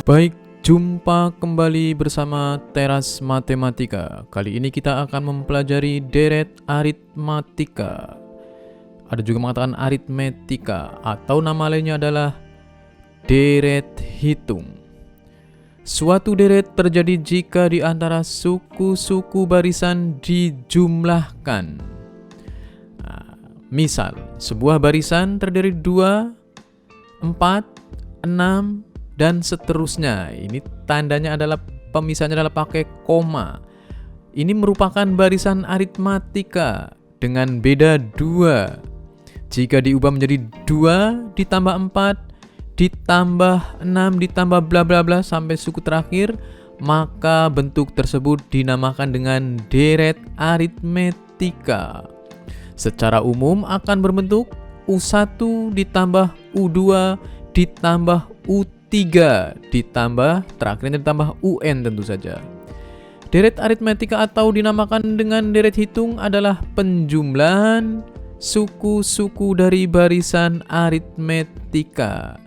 Baik, jumpa kembali bersama Teras Matematika. Kali ini kita akan mempelajari deret aritmatika. Ada juga mengatakan aritmetika atau nama lainnya adalah deret hitung. Suatu deret terjadi jika di antara suku-suku barisan dijumlahkan. Misal, sebuah barisan terdiri 2, 4, 6, dan seterusnya. Ini tandanya adalah pemisahnya adalah pakai koma. Ini merupakan barisan aritmatika dengan beda 2. Jika diubah menjadi 2 ditambah 4 ditambah 6 ditambah bla bla bla sampai suku terakhir, maka bentuk tersebut dinamakan dengan deret aritmetika. Secara umum akan berbentuk U1 ditambah U2 ditambah U3 ditambah terakhirnya ditambah UN tentu saja. Deret aritmetika atau dinamakan dengan deret hitung adalah penjumlahan suku-suku dari barisan aritmetika.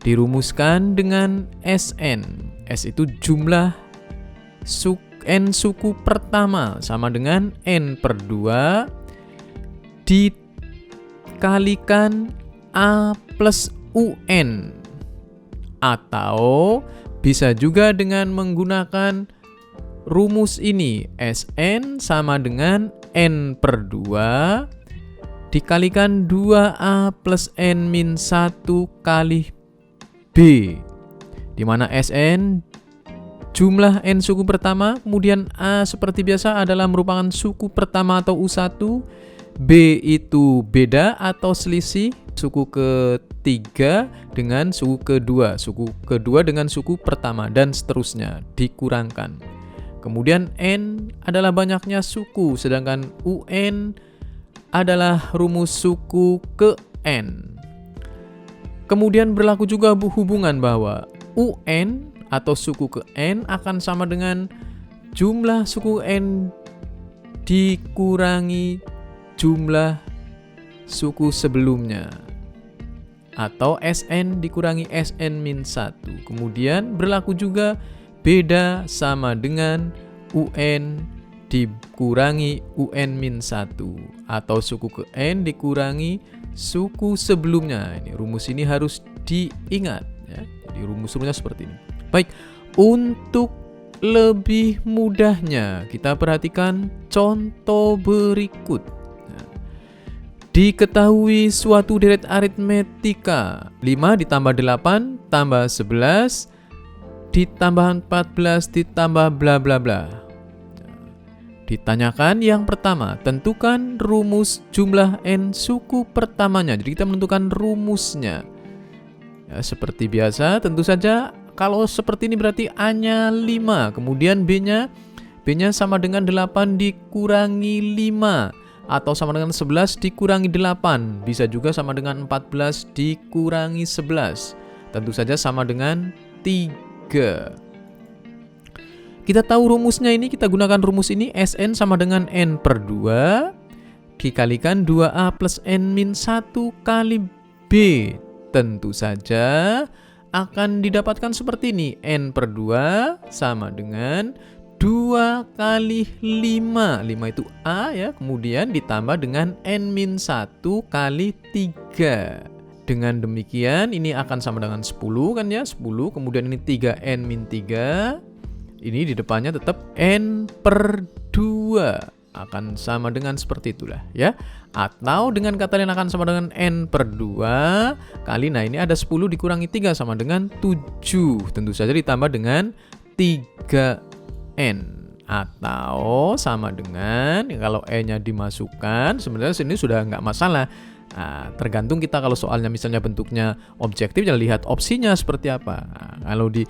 Dirumuskan dengan SN. S itu jumlah N suku pertama sama dengan N per 2 dikalikan A plus UN. Atau bisa juga dengan menggunakan rumus ini. Sn sama dengan N per 2 dikalikan 2A plus N min 1 kali B, di mana Sn jumlah N suku pertama, kemudian A seperti biasa adalah merupakan suku pertama atau U1, B itu beda atau selisih suku ketiga dengan suku kedua dengan suku pertama, dan seterusnya dikurangkan. Kemudian N adalah banyaknya suku, sedangkan UN adalah rumus suku ke N. Kemudian berlaku juga hubungan bahwa UN atau suku ke N akan sama dengan jumlah suku N dikurangi jumlah suku sebelumnya, atau Sn dikurangi Sn min 1. Kemudian berlaku juga beda sama dengan UN dikurangi UN min 1, atau suku ke N dikurangi suku sebelumnya. Ini rumus ini harus diingat ya. Jadi rumus-rumusnya seperti ini. Baik, untuk lebih mudahnya kita perhatikan contoh berikut. Diketahui suatu deret aritmetika 5 ditambah 8 tambah 11 ditambah 14 ditambah bla bla bla. Ditanyakan yang pertama, tentukan rumus jumlah N suku pertamanya. Jadi kita menentukan rumusnya ya, seperti biasa tentu saja. Kalau seperti ini berarti A-nya 5, kemudian B-nya sama dengan 8 dikurangi 5, atau sama dengan 11 dikurangi 8. Bisa juga sama dengan 14 dikurangi 11. Tentu saja sama dengan 3. Kita tahu rumusnya ini, kita gunakan rumus ini. Sn sama dengan N per 2 dikalikan 2A plus N min 1 kali B. Tentu saja akan didapatkan seperti ini. N per 2 sama dengan 2 kali 5. 5 itu A ya, kemudian ditambah dengan N min 1 kali 3. Dengan demikian ini akan sama dengan 10 kan ya, 10. Kemudian ini 3N min 3. Ini di depannya tetap N per 2. Akan sama dengan seperti itulah ya. Atau dengan kata lain akan sama dengan N per 2 kali, nah ini ada 10 dikurangi 3 sama dengan 7. Tentu saja ditambah dengan 3N. Atau sama dengan, kalau E-nya dimasukkan, sebenarnya sini sudah nggak masalah. Nah, tergantung kita kalau soalnya misalnya bentuknya objektif, ya lihat opsinya seperti apa. Nah, kalau di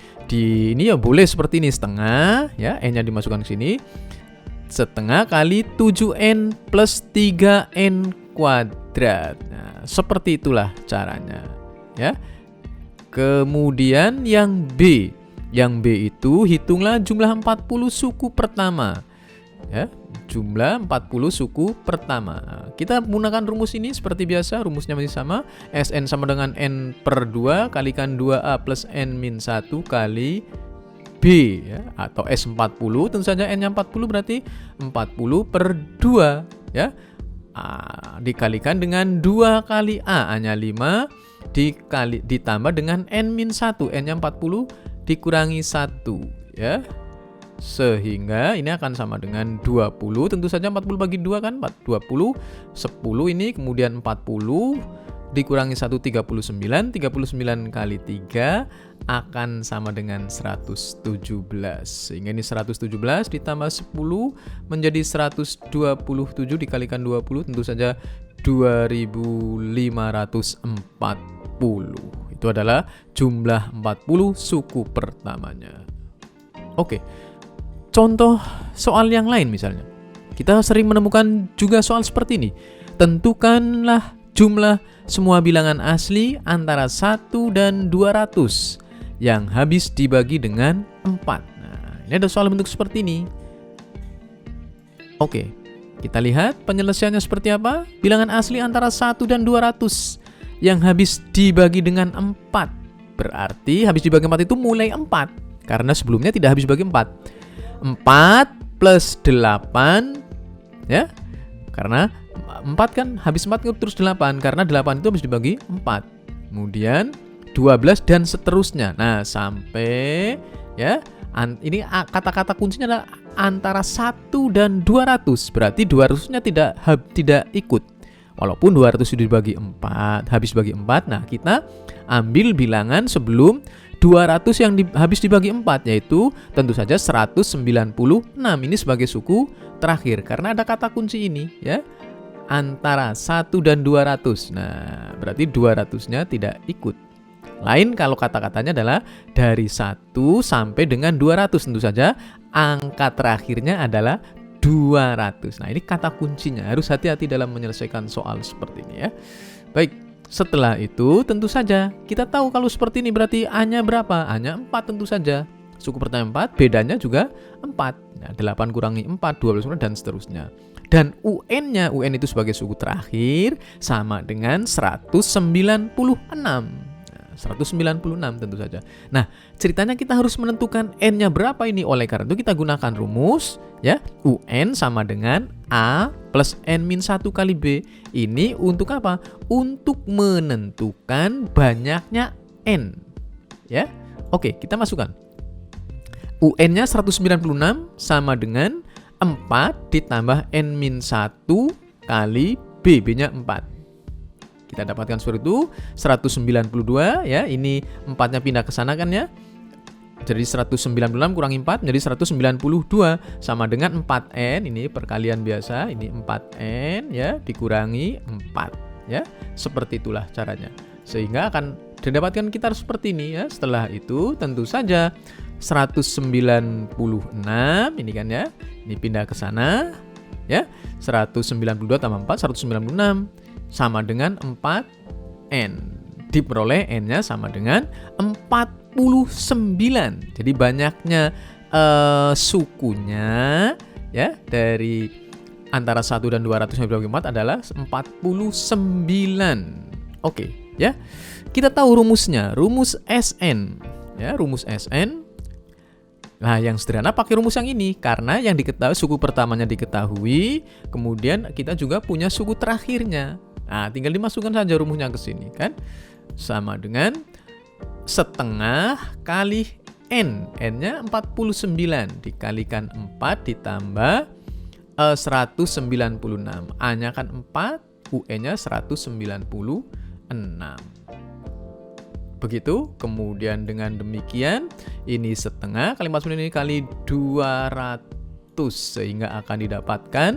ini ya boleh seperti ini, setengah ya, N-nya dimasukkan ke sini, setengah kali 7N plus 3N kuadrat. Nah, seperti itulah caranya ya. Kemudian yang B itu hitunglah jumlah 40 suku pertama ya, jumlah 40 suku pertama. kita menggunakan rumus ini seperti biasa, rumusnya masih sama. Sn sama dengan N per 2 kalikan 2A plus N min 1 kali B, ya, atau S40. Tentu saja N-nya 40 berarti 40 per 2, ya. Dikalikan dengan 2 kali A-nya 5 ditambah dengan N min 1, N-nya 40 dikurangi 1, ya. Sehingga ini akan sama dengan 20. Tentu saja 40 bagi 2 kan 20. 10 ini kemudian 40 dikurangi 1 39. 39 kali 3 akan sama dengan 117. Sehingga ini 117 ditambah 10 menjadi 127 dikalikan 20 tentu saja 2540. Itu adalah jumlah 40 suku pertamanya. Oke. Contoh soal yang lain misalnya. Kita sering menemukan juga soal seperti ini. Tentukanlah jumlah semua bilangan asli antara 1 dan 200 yang habis dibagi dengan 4. Nah, ini ada soal bentuk seperti ini. Oke, kita lihat penyelesaiannya seperti apa. Bilangan asli antara 1 dan 200 yang habis dibagi dengan 4. Berarti habis dibagi 4 itu mulai 4. Karena sebelumnya tidak habis bagi 4. 4 plus 8, ya, karena 4 kan habis 4 terus 8, karena 8 itu habis dibagi 4, kemudian 12 dan seterusnya. Nah sampai, ya, ini kata-kata kuncinya adalah antara 1 dan 200, berarti 200-nya tidak ikut. Walaupun 200 itu dibagi 4, habis bagi 4, nah kita ambil bilangan sebelum 200 yang habis dibagi 4, yaitu tentu saja 196 ini sebagai suku terakhir karena ada kata kunci ini, ya, antara 1 dan 200. Nah berarti 200-nya tidak ikut. Lain kalau kata-katanya adalah dari 1 sampai dengan 200, tentu saja angka terakhirnya adalah 200. Nah ini kata kuncinya, harus hati-hati dalam menyelesaikan soal seperti ini, ya. Baik, setelah itu tentu saja kita tahu kalau seperti ini berarti A-nya berapa? A-nya 4 tentu saja. Suku pertama 4, bedanya juga 4. Nah, 8 kurangi 4, 12 dan seterusnya. Dan UN-nya, UN itu sebagai suku terakhir sama dengan 196. 196 tentu saja. Nah, ceritanya kita harus menentukan N-nya berapa ini. Oleh karena itu kita gunakan rumus, ya. UN sama dengan A plus N min 1 kali B. Ini untuk apa? Untuk menentukan banyaknya N, ya. Oke, kita masukkan. UN-nya 196 sama dengan 4 ditambah N min 1 kali B. B-nya 4. Kita dapatkan seperti itu 192, ya. Ini 4-nya pindah ke sana kan, ya. Jadi 196 kurangi 4 menjadi 192 sama dengan 4N. Ini perkalian biasa, ini 4N, ya, dikurangi 4, ya. Seperti itulah caranya. Sehingga akan didapatkan kita seperti ini, ya. Setelah itu tentu saja 196 ini kan, ya. Ini pindah ke sana, ya. 192 tambah 4 196 sama dengan 4N. Diperoleh N-nya sama dengan 49. Jadi banyaknya sukunya, ya, dari antara 1 dan 200 yang dibagi 4 adalah 49. Oke, ya. Kita tahu rumusnya, rumus SN, ya, rumus SN. Nah, yang sederhana pakai rumus yang ini karena yang diketahui suku pertamanya diketahui, kemudian kita juga punya suku terakhirnya. Nah, tinggal dimasukkan saja rumusnya ke sini kan. Sama dengan setengah kali N. N-nya 49 dikalikan 4 ditambah 196. A-nya kan 4, UN-nya 196. Begitu, kemudian dengan demikian ini setengah kali 49 ini kali 200 sehingga akan didapatkan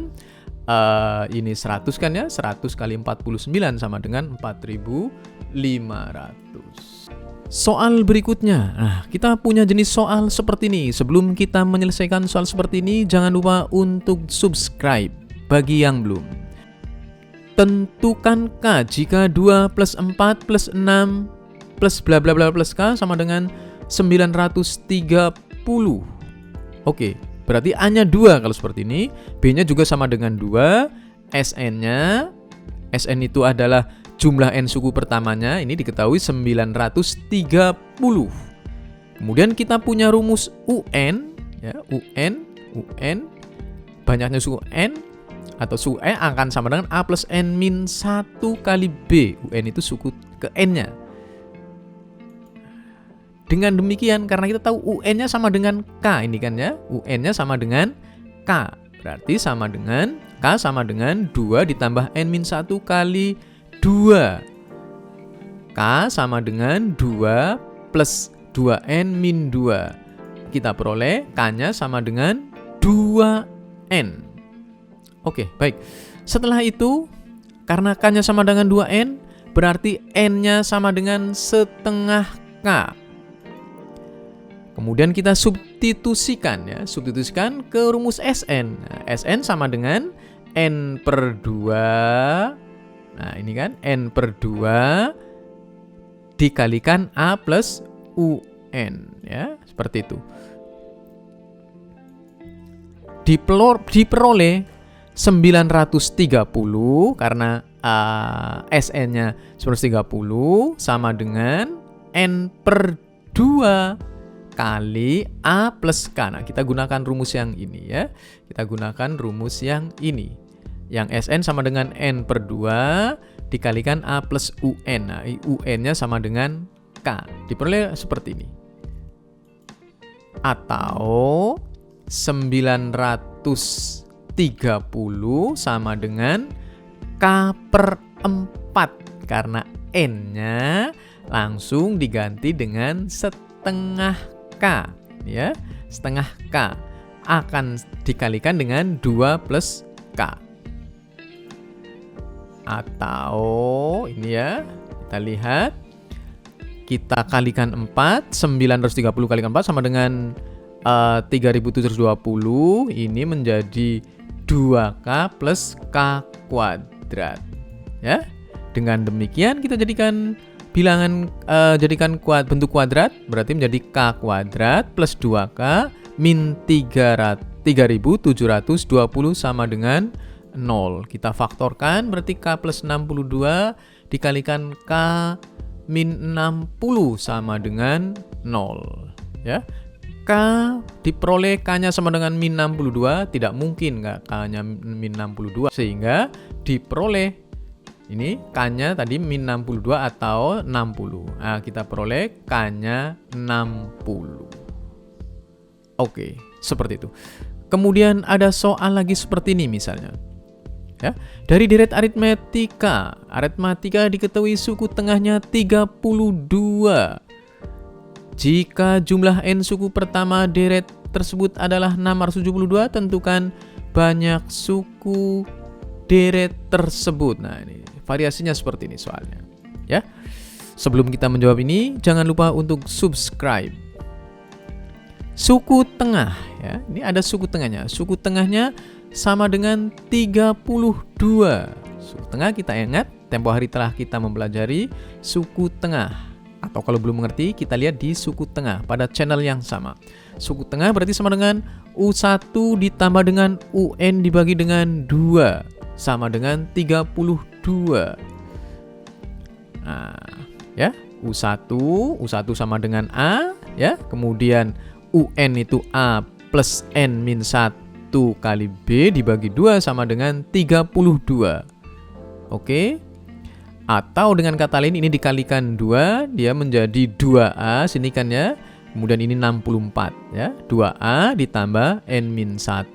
ini 100 kan, ya, 100 kali 49 sama dengan 4500. Soal berikutnya, nah, kita punya jenis soal seperti ini. Sebelum kita menyelesaikan soal seperti ini, jangan lupa untuk subscribe bagi yang belum. Tentukan K jika 2 plus 4 plus 6 plus bla bla bla plus K sama dengan 930. Oke. Berarti A-nya 2 kalau seperti ini, B-nya juga sama dengan 2, SN-nya Sn itu adalah jumlah n suku pertamanya, ini diketahui 930. Kemudian kita punya rumus UN, ya, UN banyaknya suku n atau suku e akan sama dengan A plus n min 1 kali B. UN itu suku ke n-nya. Dengan demikian, karena kita tahu UN-nya sama dengan K ini kan ya, UN-nya sama dengan K. Berarti sama dengan K sama dengan 2 ditambah N-1 kali 2. K sama dengan 2 plus 2N min 2. Kita peroleh K-nya sama dengan 2N. Oke, baik. Setelah itu, karena K-nya sama dengan 2N, berarti N-nya sama dengan setengah K. Kemudian kita substitusikan ya, substitusikan ke rumus Sn. Nah, Sn sama dengan N per 2. Nah, ini kan N per 2 dikalikan A plus UN ya, seperti itu. Diperoleh 930 karena Sn-nya 930 sama dengan N per 2 kali A plus K. Nah, kita gunakan rumus yang ini ya. Kita gunakan rumus yang ini. Yang Sn sama dengan N per 2 dikalikan A plus UN. Nah, UN-nya sama dengan K. Diperoleh seperti ini. Atau 930 sama dengan K per 4. Karena N-nya langsung diganti dengan setengah K, ya, setengah K akan dikalikan dengan 2 plus K. Atau ini ya, kita lihat, kita kalikan 4, 930 kalikan 4 sama dengan 3720, ini menjadi 2K plus K kuadrat. Ya, dengan demikian kita jadikan bilangan bentuk kuadrat, berarti menjadi K kuadrat plus 2K min 3720 sama dengan 0. Kita faktorkan, berarti K plus 62 dikalikan K min 60 sama dengan 0. Ya, K diperoleh K-nya sama dengan min 62, tidak mungkin nggak K-nya min 62, sehingga diperoleh ini K-nya tadi min 62 atau 60. Nah, kita peroleh K-nya 60. Oke, seperti itu. Kemudian ada soal lagi seperti ini misalnya. Ya, dari deret aritmatika diketahui suku tengahnya 32. Jika jumlah n suku pertama deret tersebut adalah 672, tentukan banyak suku deret tersebut. Nah, ini variasinya seperti ini soalnya. Ya. Sebelum kita menjawab ini, jangan lupa untuk subscribe. Suku tengah ya. Ini ada suku tengahnya. Suku tengahnya sama dengan 32. Suku tengah kita ingat, tempo hari telah kita mempelajari suku tengah. Atau kalau belum mengerti, kita lihat di suku tengah pada channel yang sama. Suku tengah berarti sama dengan U1 ditambah dengan UN dibagi dengan 2. Sama dengan 32. Nah, ya, U1 sama dengan A, ya. Kemudian UN itu A plus N min 1 kali B dibagi 2 sama dengan 32. Oke. Atau dengan kata lain ini dikalikan 2, dia menjadi 2A sini kan ya. Kemudian ini 64 ya. 2A ditambah N min 1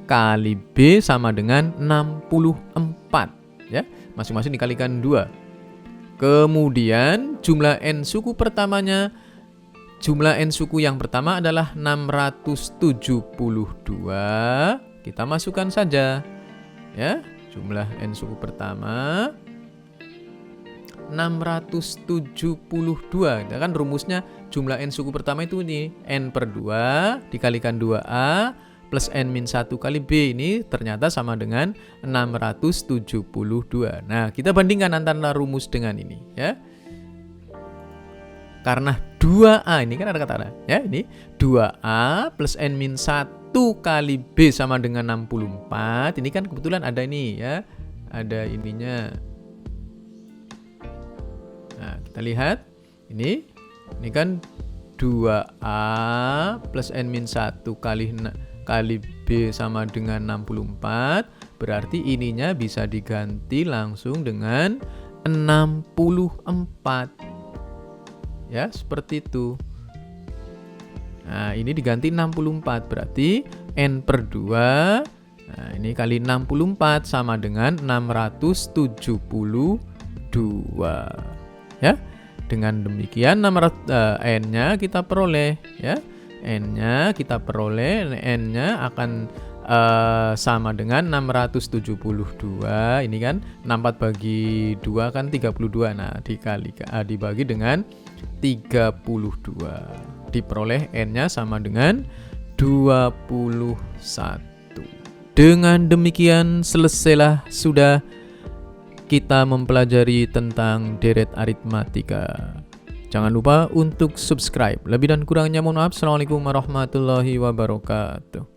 kali B sama dengan 64 ya, masing-masing dikalikan 2. Kemudian jumlah n suku pertamanya, jumlah n suku yang pertama adalah 672. Kita masukkan saja ya, jumlah n suku pertama 672. Kita kan rumusnya jumlah n suku pertama itu ini n per 2 dikalikan 2A plus N min 1 kali B, ini ternyata sama dengan 672. Nah, kita bandingkan antara rumus dengan ini ya. Karena 2A ini kan ada kata ya, ini 2A plus N min 1 kali B sama dengan 64. Ini kan kebetulan ada ini ya, ada ininya. Nah, kita lihat ini kan 2A plus N-1 kali B sama dengan 64. Berarti ininya bisa diganti langsung dengan 64. Ya, seperti itu. Nah, ini diganti 64. Berarti N per 2. Nah, ini kali 64 sama dengan 672. Ya. Dengan demikian N-nya kita peroleh, ya. N-nya kita peroleh, N-nya akan sama dengan 672. Ini kan 64 bagi 2 kan 32. Nah, dibagi dengan 32. Diperoleh N-nya sama dengan 21. Dengan demikian selesailah sudah kita mempelajari tentang deret aritmatika. Jangan lupa untuk subscribe. Lebih dan kurangnya mohon maaf. Assalamualaikum warahmatullahi wabarakatuh.